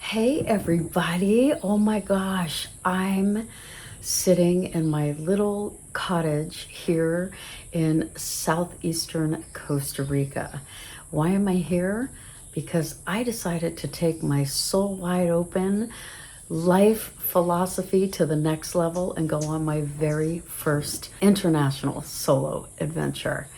Hey everybody, oh my gosh, I'm sitting in my little cottage here in southeastern Costa Rica. Why am I here? Because I decided to take my soul wide open life philosophy to the next level and go on my very first international solo adventure.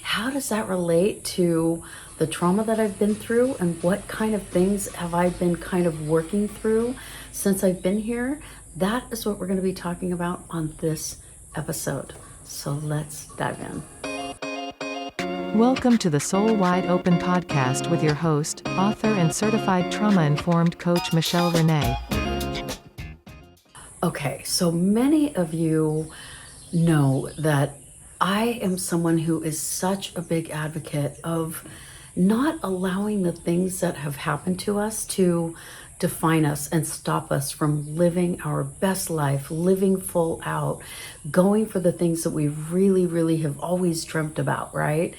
How does that relate to the trauma that I've been through, and what kind of things have I been kind of working through since I've been here? That is what we're going to be talking about on this episode. So let's dive in. Welcome to the Soul Wide Open podcast with your host, author and certified trauma-informed coach Michelle Renee. Okay, so many of you know that I am someone who is such a big advocate of not allowing the things that have happened to us to define us and stop us from living our best life, living full out, going for the things that we really, really have always dreamt about, right?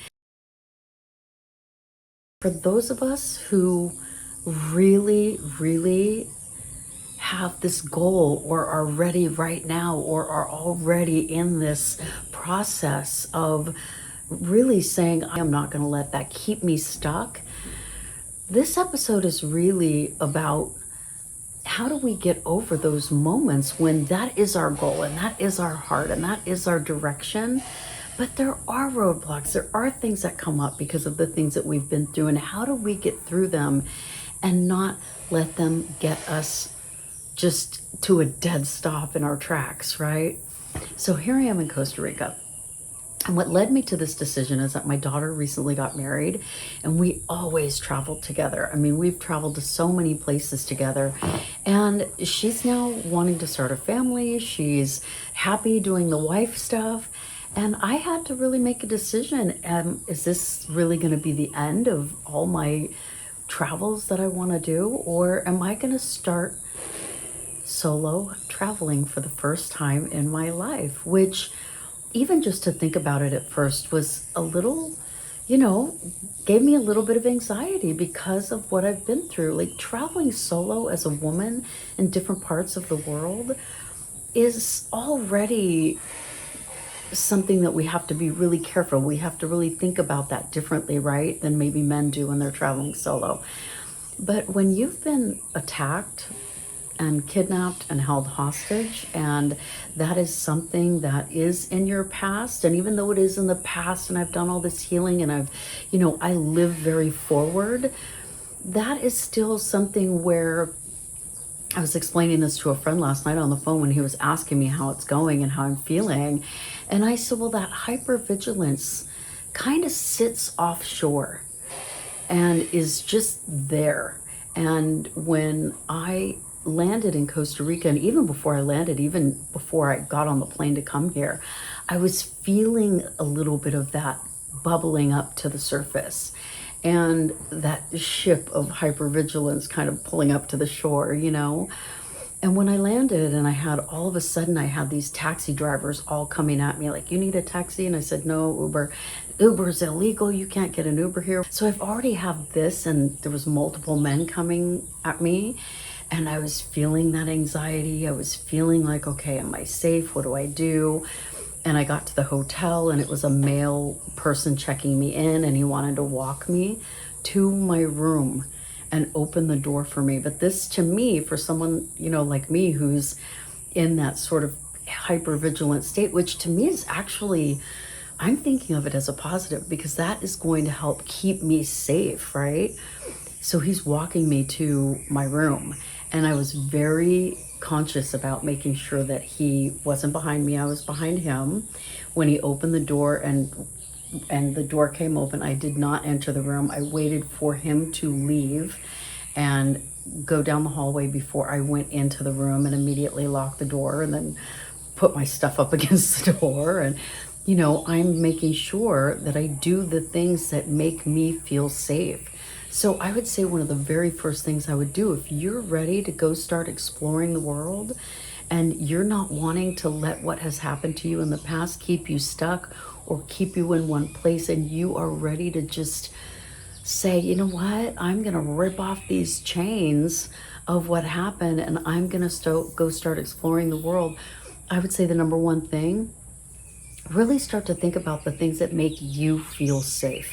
For those of us who really, really have this goal or are ready right now or are already in this process of really saying, I'm not going to let that keep me stuck. This episode is really about how do we get over those moments when that is our goal and that is our heart and that is our direction. But there are roadblocks. There are things that come up because of the things that we've been through. And how do we get through them and not let them get us just to a dead stop in our tracks, right? So here I am in Costa Rica. And what led me to this decision is that my daughter recently got married and we always traveled together. I mean, we've traveled to so many places together, and she's now wanting to start a family. She's happy doing the wife stuff. And I had to really make a decision. Is this really going to be the end of all my travels that I want to do? Or am I going to start solo traveling for the first time in my life? Which, even just to think about it at first, was a little, gave me a little bit of anxiety because of what I've been through. Like, traveling solo as a woman in different parts of the world is already something that we have to be really careful. We have to really think about that differently, right, than maybe men do when they're traveling solo. But when you've been attacked and kidnapped and held hostage, and that is something that is in your past, and even though it is in the past and I've done all this healing and I live very forward, that is still something where I was explaining this to a friend last night on the phone when he was asking me how it's going and how I'm feeling. And I said, well, that hypervigilance kind of sits offshore and is just there. And when I landed in Costa Rica, and even before I landed, even before I got on the plane to come here, I was feeling a little bit of that bubbling up to the surface, and that ship of hypervigilance kind of pulling up to the shore, And when I landed, and I had these taxi drivers all coming at me like, you need a taxi? And I said, no, Uber's illegal. You can't get an Uber here. So I've already have this, and there was multiple men coming at me. And I was feeling that anxiety. I was feeling like, okay, am I safe? What do I do? And I got to the hotel, and it was a male person checking me in, and he wanted to walk me to my room and open the door for me. But this, to me, for someone, like me, who's in that sort of hypervigilant state, which to me is actually, I'm thinking of it as a positive, because that is going to help keep me safe, right? So he's walking me to my room, and I was very conscious about making sure that he wasn't behind me. I was behind him. When he opened the door and the door came open, I did not enter the room. I waited for him to leave and go down the hallway before I went into the room, and immediately locked the door and then put my stuff up against the door. And I'm making sure that I do the things that make me feel safe. So I would say one of the very first things I would do, if you're ready to go start exploring the world and you're not wanting to let what has happened to you in the past keep you stuck or keep you in one place, and you are ready to just say, you know what, I'm going to rip off these chains of what happened, and I'm going to go start exploring the world, I would say the number one thing, really start to think about the things that make you feel safe.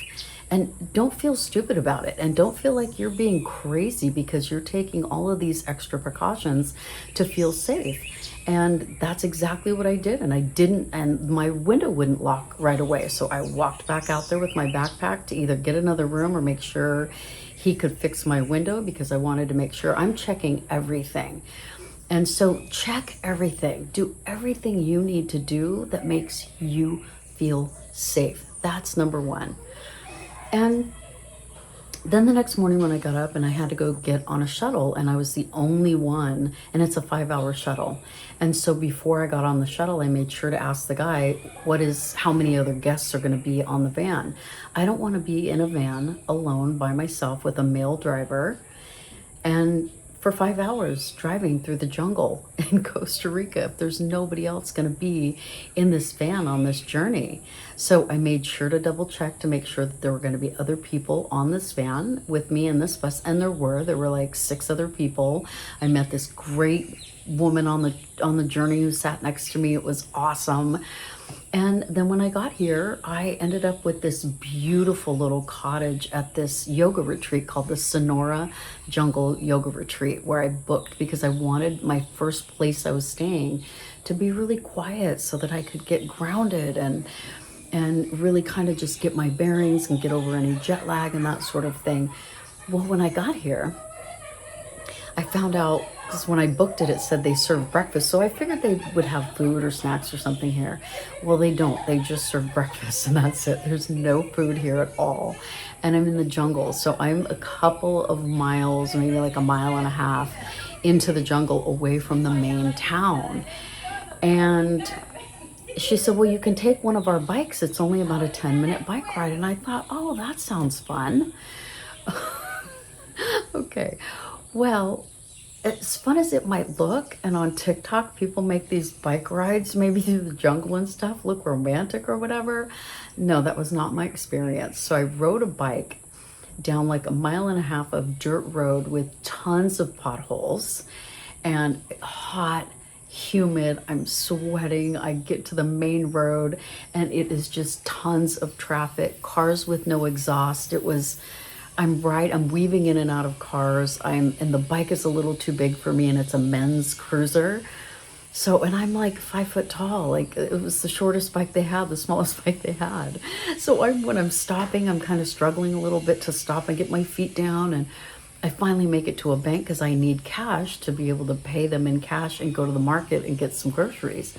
And don't feel stupid about it. And don't feel like you're being crazy because you're taking all of these extra precautions to feel safe. And that's exactly what I did. And I didn't, and my window wouldn't lock right away. So I walked back out there with my backpack to either get another room or make sure he could fix my window, because I wanted to make sure I'm checking everything. And so check everything. Do everything you need to do that makes you feel safe. That's number one. And then the next morning when I got up and I had to go get on a shuttle, and I was the only one, and it's a 5-hour shuttle. And so before I got on the shuttle, I made sure to ask the guy, how many other guests are going to be on the van? I don't want to be in a van alone by myself with a male driver and for 5 hours driving through the jungle in Costa Rica if there's nobody else going to be in this van on this journey. So I made sure to double check to make sure that there were going to be other people on this van with me in this bus, and there were like 6 other people. I met this great woman on the journey who sat next to me. It was awesome. And then when I got here, I ended up with this beautiful little cottage at this yoga retreat called the Sonora Jungle Yoga Retreat, where I booked because I wanted my first place I was staying to be really quiet so that I could get grounded and really kind of just get my bearings and get over any jet lag and that sort of thing. Well, when I got here, I found out, because when I booked it, it said they serve breakfast. So I figured they would have food or snacks or something here. Well, they don't. They just serve breakfast and that's it. There's no food here at all. And I'm in the jungle. So I'm a couple of miles, maybe like a mile and a half into the jungle away from the main town. And she said, well, you can take one of our bikes. It's only about a 10-minute bike ride. And I thought, oh, that sounds fun. Okay. Well, as fun as it might look, and on TikTok people make these bike rides maybe through the jungle and stuff look romantic or whatever, no, that was not my experience. So I rode a bike down like a mile and a half of dirt road with tons of potholes and hot, humid, I'm sweating. I get to the main road and it is just tons of traffic, cars with no exhaust. I'm weaving in and out of cars. And the bike is a little too big for me, and it's a men's cruiser. So, and I'm like 5 foot tall. Like, it was the shortest bike they had, the smallest bike they had. So when I'm stopping, I'm kind of struggling a little bit to stop and get my feet down. And I finally make it to a bank because I need cash to be able to pay them in cash and go to the market and get some groceries.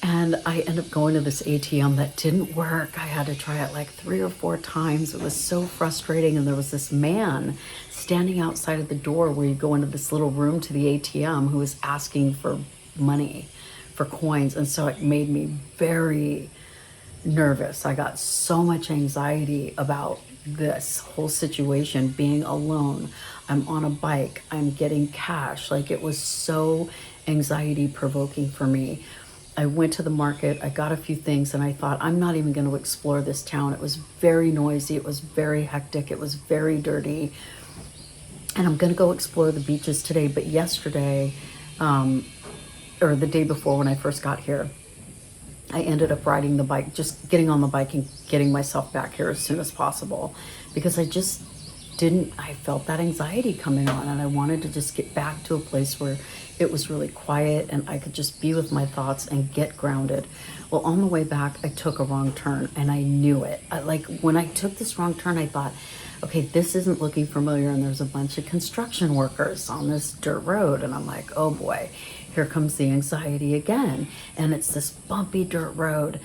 And I ended up going to this ATM that didn't work. I had to try it like 3 or 4 times. It was so frustrating. And there was this man standing outside of the door where you go into this little room to the ATM who was asking for money, for coins. And so it made me very nervous. I got so much anxiety about this whole situation, being alone. I'm on a bike. I'm getting cash. Like, it was so anxiety provoking for me. I went to the market, I got a few things, and I thought, I'm not even going to explore this town. It was very noisy, it was very hectic, it was very dirty, and I'm going to go explore the beaches today. But yesterday, or the day before when I first got here, I ended up riding the bike, just getting on the bike and getting myself back here as soon as possible, because I felt that anxiety coming on, and I wanted to just get back to a place where it was really quiet and I could just be with my thoughts and get grounded. Well, on the way back, I took a wrong turn and I knew it. When I took this wrong turn, I thought, okay, this isn't looking familiar, and there's a bunch of construction workers on this dirt road. And I'm like, oh boy, here comes the anxiety again. And it's this bumpy dirt road.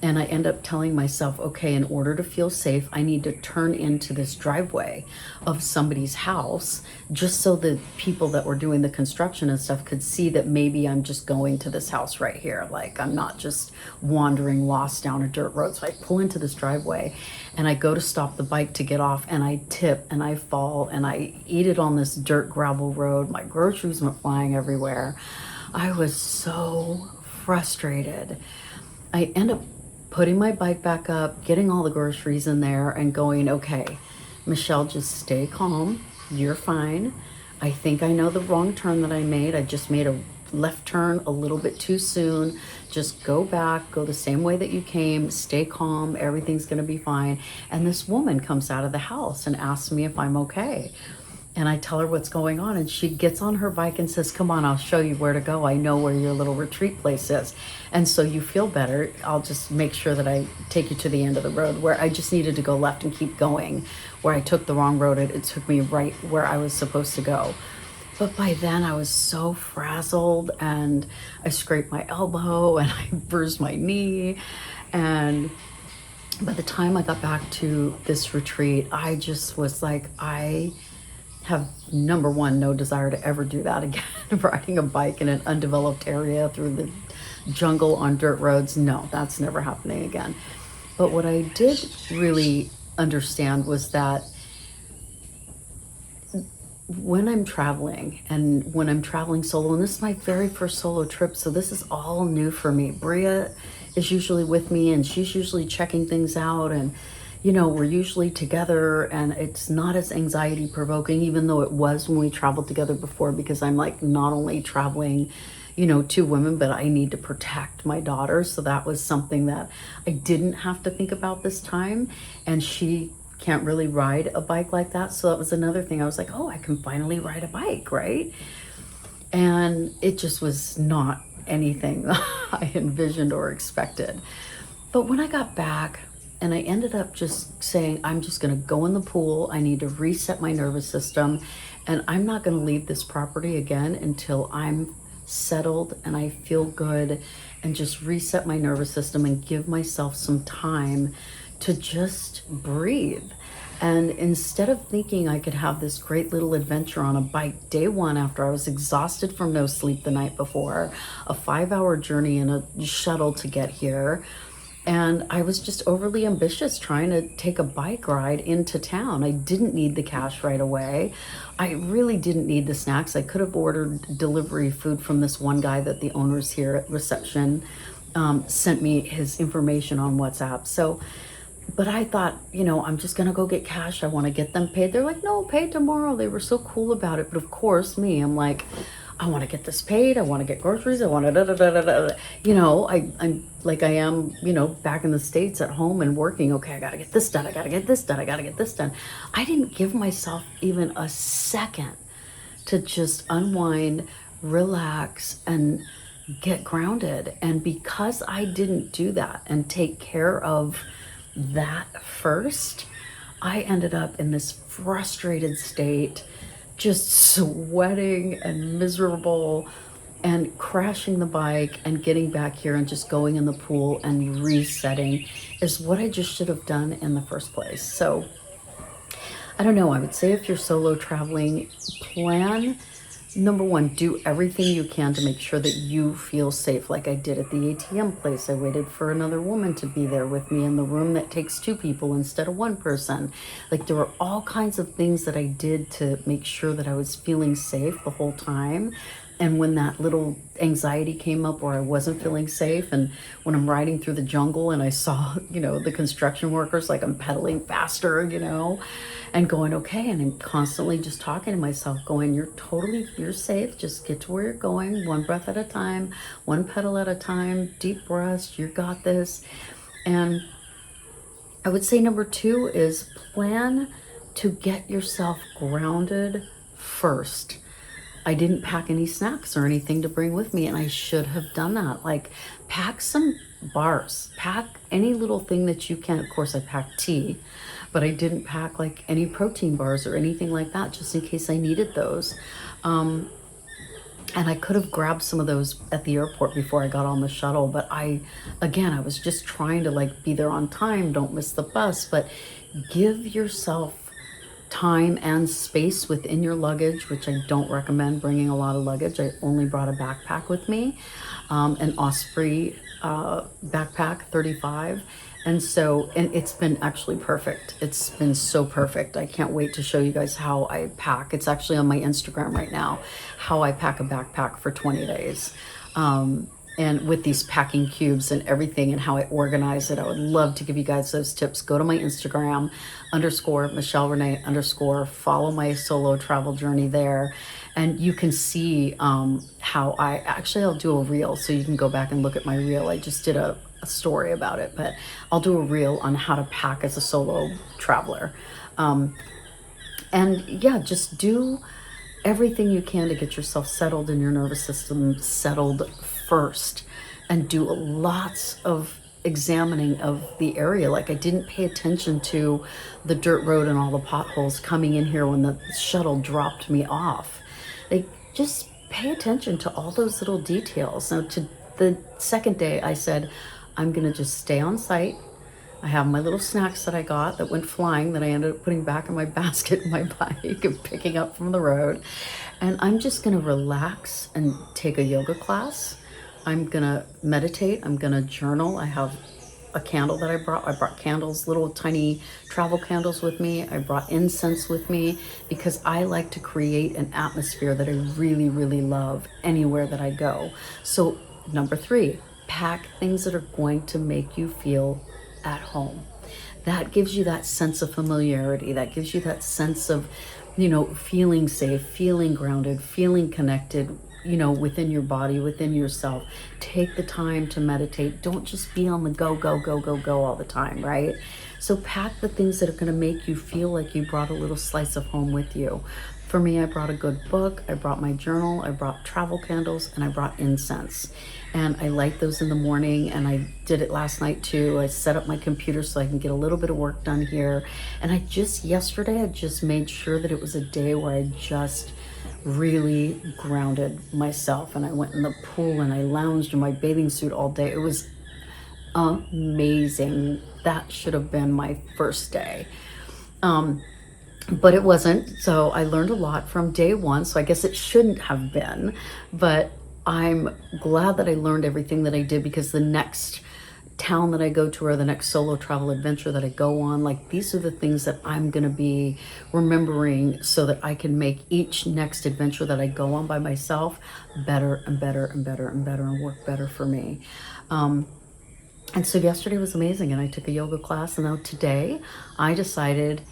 And I end up telling myself, okay, in order to feel safe, I need to turn into this driveway of somebody's house, just so the people that were doing the construction and stuff could see that maybe I'm just going to this house right here. Like, I'm not just wandering lost down a dirt road. So I pull into this driveway and I go to stop the bike to get off, and I tip and I fall and I eat it on this dirt gravel road. My groceries went flying everywhere. I was so frustrated. I end up putting my bike back up, getting all the groceries in there, and going, okay, Michelle, just stay calm. You're fine. I think I know the wrong turn that I made. I just made a left turn a little bit too soon. Just go back, go the same way that you came, stay calm, everything's gonna be fine. And this woman comes out of the house and asks me if I'm okay. And I tell her what's going on, and she gets on her bike and says, come on, I'll show you where to go. I know where your little retreat place is. And so you feel better. I'll just make sure that I take you to the end of the road, where I just needed to go left and keep going. Where I took the wrong road, it took me right where I was supposed to go. But by then I was so frazzled, and I scraped my elbow and I bruised my knee. And by the time I got back to this retreat, I just was like, I have, number one, no desire to ever do that again. Riding a bike in an undeveloped area through the jungle on dirt roads, no, that's never happening again. But what I did really understand was that when I'm traveling, and when I'm traveling solo, and this is my very first solo trip, so this is all new for me. Bria is usually with me, and she's usually checking things out, and you know, we're usually together, and it's not as anxiety provoking, even though it was when we traveled together before, because I'm like not only traveling, you know, two women, but I need to protect my daughter. So that was something that I didn't have to think about this time. And she can't really ride a bike like that. So that was another thing. I was like, oh, I can finally ride a bike, right? And it just was not anything I envisioned or expected. But when I got back, and I ended up just saying, I'm just going to go in the pool. I need to reset my nervous system. And I'm not going to leave this property again until I'm settled and I feel good, and just reset my nervous system and give myself some time to just breathe. And instead of thinking I could have this great little adventure on a bike day one, after I was exhausted from no sleep the night before, a 5-hour journey in a shuttle to get here, and I was just overly ambitious trying to take a bike ride into town. I didn't need the cash right away. I really didn't need the snacks. I could have ordered delivery food from this one guy that the owners here at reception sent me his information on WhatsApp. So, but I thought, you know, I'm just going to go get cash. I want to get them paid. They're like, no, pay tomorrow. They were so cool about it. But of course, I'm like, I want to get this paid. I want to get groceries. I want to da da da da da. You know, I'm like I am, you know, back in the States at home and working. Okay, I got to get this done. I got to get this done. I got to get this done. I didn't give myself even a second to just unwind, relax, and get grounded. And because I didn't do that and take care of that first, I ended up in this frustrated state, just sweating and miserable, and crashing the bike and getting back here and just going in the pool and resetting is what I just should have done in the first place. So I don't know, I would say if you're solo traveling, plan, number one, do everything you can to make sure that you feel safe, like I did at the ATM place. I waited for another woman to be there with me in the room that takes 2 people instead of 1 person. Like, there were all kinds of things that I did to make sure that I was feeling safe the whole time. And when that little anxiety came up where I wasn't feeling safe, and when I'm riding through the jungle and I saw, you know, the construction workers, like I'm pedaling faster, you know, and going, okay. And I'm constantly just talking to myself going, you're safe. Just get to where you're going, 1 breath at a time, 1 pedal at a time, deep breaths, you got this. And I would say number 2 is plan to get yourself grounded first. I didn't pack any snacks or anything to bring with me, and I should have done that. Like, pack some bars, pack any little thing that you can. Of course, I packed tea, but I didn't pack like any protein bars or anything like that, just in case I needed those. And I could have grabbed some of those at the airport before I got on the shuttle, but I was just trying to like be there on time, don't miss the bus. But give yourself time and space within your luggage, which I don't recommend bringing a lot of luggage. I only brought a backpack with me, an Osprey backpack 35. And it's been actually perfect. It's been so perfect. I can't wait to show you guys how I pack. It's actually on my Instagram right now, how I pack a backpack for 20 days. and with these packing cubes and everything and how I organize it. I would love to give you guys those tips. Go to my Instagram _Michelle Renee _ follow my solo travel journey there, and you can see how I'll do a reel, so you can go back and look at my reel. I just did a story about it, but I'll do a reel on how to pack as a solo traveler. And yeah, just do everything you can to get yourself settled and your nervous system settled first, and do lots of examining of the area. Like, I didn't pay attention to the dirt road and all the potholes coming in here when the shuttle dropped me off. Like, just pay attention to all those little details. Now, to the second day, I said, I'm gonna just stay on site. I have my little snacks that I got that went flying that I ended up putting back in my basket in my bike and picking up from the road. And I'm just gonna relax and take a yoga class. I'm gonna meditate, I'm gonna journal. I have a candle that I brought candles, little tiny travel candles with me. I brought incense with me because I like to create an atmosphere that I really, really love anywhere that I go. So number 3, pack things that are going to make you feel at home. That gives you that sense of familiarity. That gives you that sense of, feeling safe, feeling grounded, feeling connected, within your body, within yourself. Take the time to meditate. Don't just be on the go, go, go, go, go all the time, right? So pack the things that are going to make you feel like you brought a little slice of home with you. For me, I brought a good book, I brought my journal, I brought travel candles, and I brought incense. And I light those in the morning, and I did it last night too. I set up my computer so I can get a little bit of work done here. And yesterday, I just made sure that it was a day where I just really grounded myself. And I went in the pool and I lounged in my bathing suit all day. It was amazing. That should have been my first day. But it wasn't. So I learned a lot from day 1. So I guess it shouldn't have been, but I'm glad that I learned everything that I did, because the next town that I go to, or the next solo travel adventure that I go on, like, these are the things that I'm going to be remembering so that I can make each next adventure that I go on by myself better and better and better and better and work better for me. And so yesterday was amazing, and I took a yoga class, and now today I decided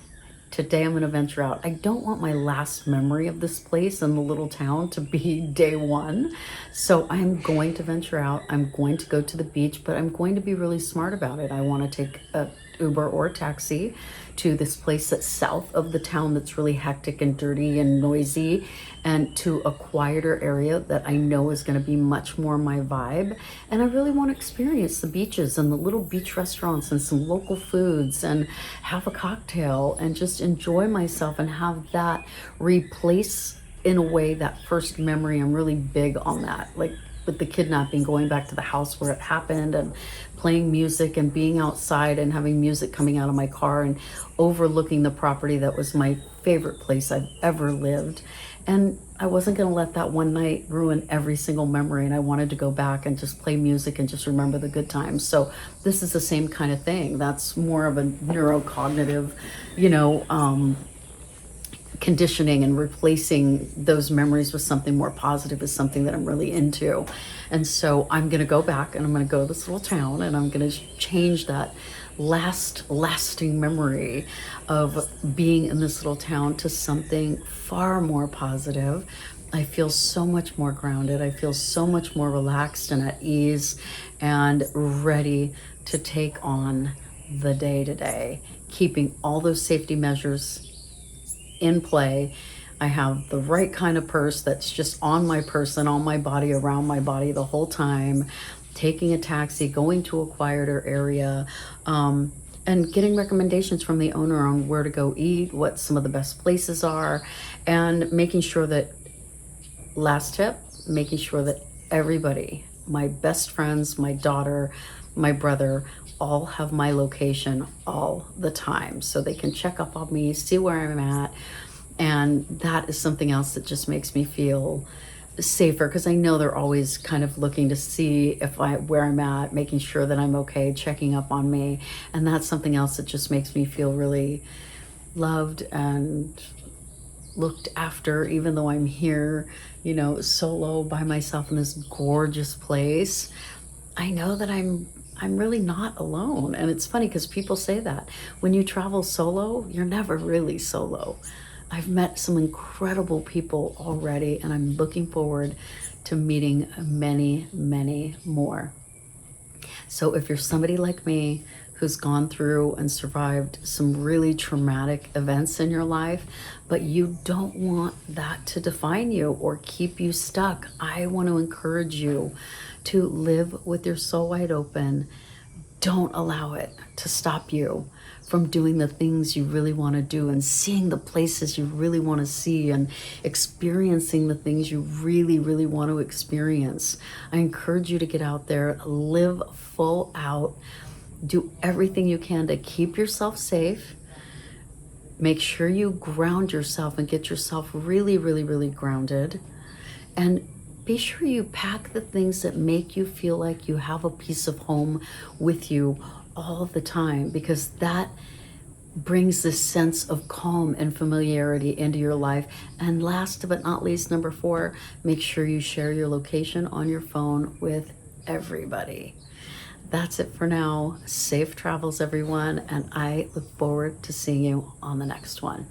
today I'm going to venture out. I don't want my last memory of this place and the little town to be day 1. So I'm going to venture out. I'm going to go to the beach, but I'm going to be really smart about it. I want to take a Uber or a taxi to this place that's south of the town that's really hectic and dirty and noisy, and to a quieter area that I know is going to be much more my vibe. And I really want to experience the beaches and the little beach restaurants and some local foods and have a cocktail and just enjoy myself and have that replace in a way that first memory. I'm really big on that, like with the kidnapping, going back to the house where it happened and playing music and being outside and having music coming out of my car and overlooking the property that was my favorite place I've ever lived. And I wasn't going to let that one night ruin every single memory, and I wanted to go back and just play music and just remember the good times. So this is the same kind of thing. That's more of a neurocognitive, conditioning, and replacing those memories with something more positive is something that I'm really into. And so I'm going to go back, and I'm going to go to this little town, and I'm going to change that lasting memory of being in this little town to something far more positive. I feel so much more grounded. I feel so much more relaxed and at ease and ready to take on the day-to-day, keeping all those safety measures in play. I have the right kind of purse that's just on my person, on my body, around my body the whole time, taking a taxi, going to a quieter area, and getting recommendations from the owner on where to go eat, what some of the best places are, and making sure that, last tip, making sure that everybody, my best friends, my daughter, my brother, all have my location all the time, so they can check up on me, see where I'm at. And that is something else that just makes me feel safer, because I know they're always kind of looking to see where I'm at, making sure that I'm okay, checking up on me. And that's something else that just makes me feel really loved and looked after, even though I'm here, solo by myself in this gorgeous place. I know that I'm really not alone. And it's funny because people say that when you travel solo, you're never really solo. I've met some incredible people already, and I'm looking forward to meeting many, many more. So if you're somebody like me who's gone through and survived some really traumatic events in your life, but you don't want that to define you or keep you stuck, I want to encourage you to live with your soul wide open. Don't allow it to stop you from doing the things you really want to do and seeing the places you really want to see and experiencing the things you really, really want to experience. I encourage you to get out there, live full out, do everything you can to keep yourself safe. Make sure you ground yourself and get yourself really, really, really grounded. And be sure you pack the things that make you feel like you have a piece of home with you all the time, because that brings this sense of calm and familiarity into your life. And last but not least, number 4, make sure you share your location on your phone with everybody. That's it for now. Safe travels, everyone, and I look forward to seeing you on the next one.